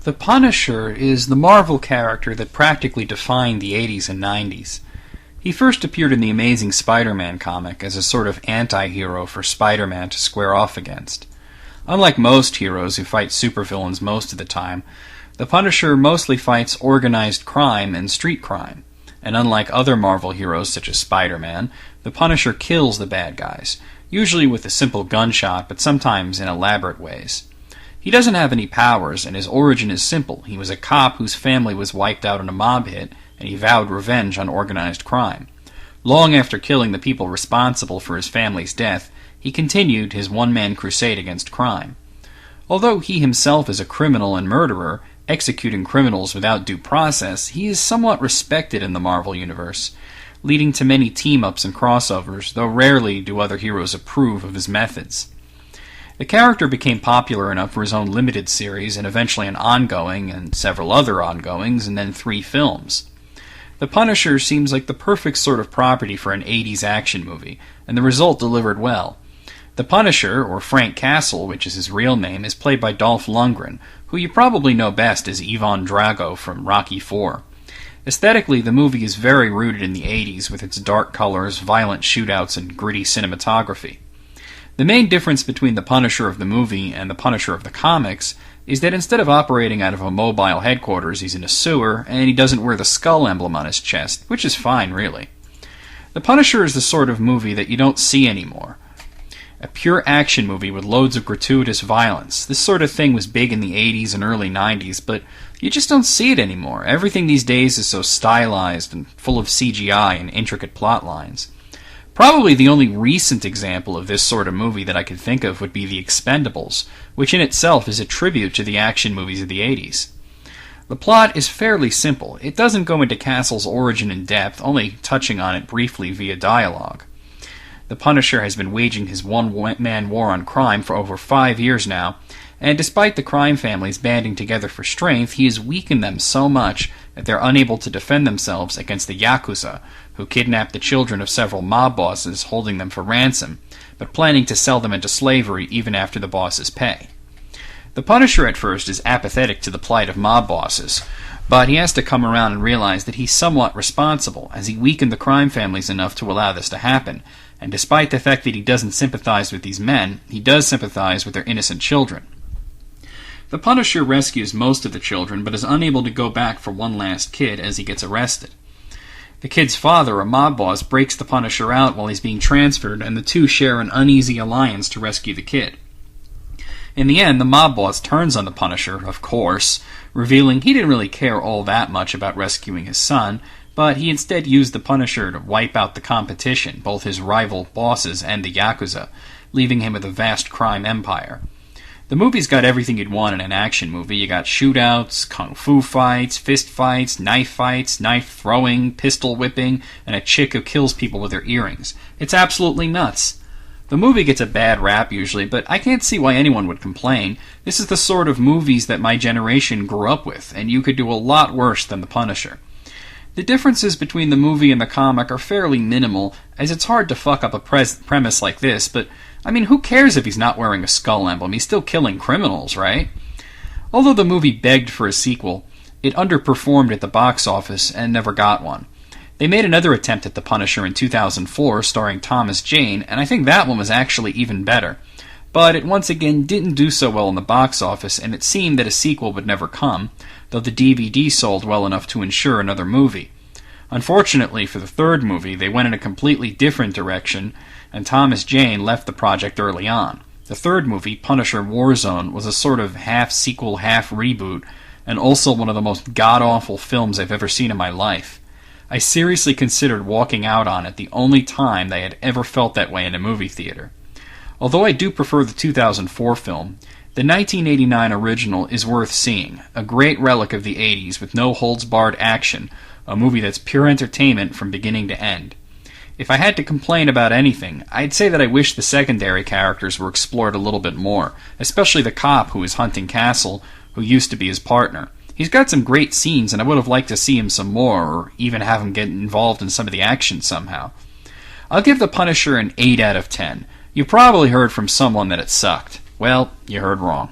The Punisher is the Marvel character that practically defined the 80s and 90s. He first appeared in the Amazing Spider-Man comic as a sort of anti-hero for Spider-Man to square off against. Unlike most heroes who fight supervillains most of the time, the Punisher mostly fights organized crime and street crime. And unlike other Marvel heroes such as Spider-Man, the Punisher kills the bad guys, usually with a simple gunshot but sometimes in elaborate ways. He doesn't have any powers, and his origin is simple. He was a cop whose family was wiped out in a mob hit, and he vowed revenge on organized crime. Long after killing the people responsible for his family's death, he continued his one-man crusade against crime. Although he himself is a criminal and murderer, executing criminals without due process, he is somewhat respected in the Marvel Universe, leading to many team-ups and crossovers, though rarely do other heroes approve of his methods. The character became popular enough for his own limited series and eventually an ongoing and several other ongoings and then 3 films. The Punisher seems like the perfect sort of property for an 80s action movie, and the result delivered well. The Punisher, or Frank Castle, which is his real name, is played by Dolph Lundgren, who you probably know best as Ivan Drago from Rocky IV. Aesthetically, the movie is very rooted in the 80s with its dark colors, violent shootouts, and gritty cinematography. The main difference between the Punisher of the movie and the Punisher of the comics is that instead of operating out of a mobile headquarters, he's in a sewer, and he doesn't wear the skull emblem on his chest, which is fine, really. The Punisher is the sort of movie that you don't see anymore. A pure action movie with loads of gratuitous violence. This sort of thing was big in the 80s and early 90s, but you just don't see it anymore. Everything these days is so stylized and full of CGI and intricate plot lines. Probably the only recent example of this sort of movie that I could think of would be The Expendables, which in itself is a tribute to the action movies of the 80s. The plot is fairly simple. It doesn't go into Castle's origin in depth, only touching on it briefly via dialogue. The Punisher has been waging his one-man war on crime for over 5 years now, and despite the crime families banding together for strength, he has weakened them so much that they're unable to defend themselves against the Yakuza, who kidnap the children of several mob bosses, holding them for ransom, but planning to sell them into slavery even after the bosses pay. The Punisher at first is apathetic to the plight of mob bosses, but he has to come around and realize that he's somewhat responsible, as he weakened the crime families enough to allow this to happen, and despite the fact that he doesn't sympathize with these men, he does sympathize with their innocent children. The Punisher rescues most of the children, but is unable to go back for one last kid as he gets arrested. The kid's father, a mob boss, breaks the Punisher out while he's being transferred, and the two share an uneasy alliance to rescue the kid. In the end, the mob boss turns on the Punisher, of course, revealing he didn't really care all that much about rescuing his son, but he instead used the Punisher to wipe out the competition, both his rival bosses and the Yakuza, leaving him with a vast crime empire. The movie's got everything you'd want in an action movie. You got shootouts, kung fu fights, fist fights, knife throwing, pistol whipping, and a chick who kills people with her earrings. It's absolutely nuts. The movie gets a bad rap usually, but I can't see why anyone would complain. This is the sort of movies that my generation grew up with, and you could do a lot worse than The Punisher. The differences between the movie and the comic are fairly minimal, as it's hard to fuck up a premise like this, but I mean, who cares if he's not wearing a skull emblem? He's still killing criminals, right? Although the movie begged for a sequel, it underperformed at the box office and never got one. They made another attempt at The Punisher in 2004, starring Thomas Jane, and I think that one was actually even better. But it once again didn't do so well in the box office, and it seemed that a sequel would never come, though the DVD sold well enough to ensure another movie. Unfortunately for the third movie, they went in a completely different direction, and Thomas Jane left the project early on. The third movie, Punisher Warzone, was a sort of half-sequel, half-reboot, and also one of the most god-awful films I've ever seen in my life. I seriously considered walking out on it the only time I had ever felt that way in a movie theater. Although I do prefer the 2004 film, The 1989 original is worth seeing, a great relic of the 80s with no holds-barred action, a movie that's pure entertainment from beginning to end. If I had to complain about anything, I'd say that I wish the secondary characters were explored a little bit more, especially the cop who is hunting Castle, who used to be his partner. He's got some great scenes, and I would have liked to see him some more, or even have him get involved in some of the action somehow. I'll give The Punisher an 8 out of 10. You probably heard from someone that it sucked. Well, you heard wrong.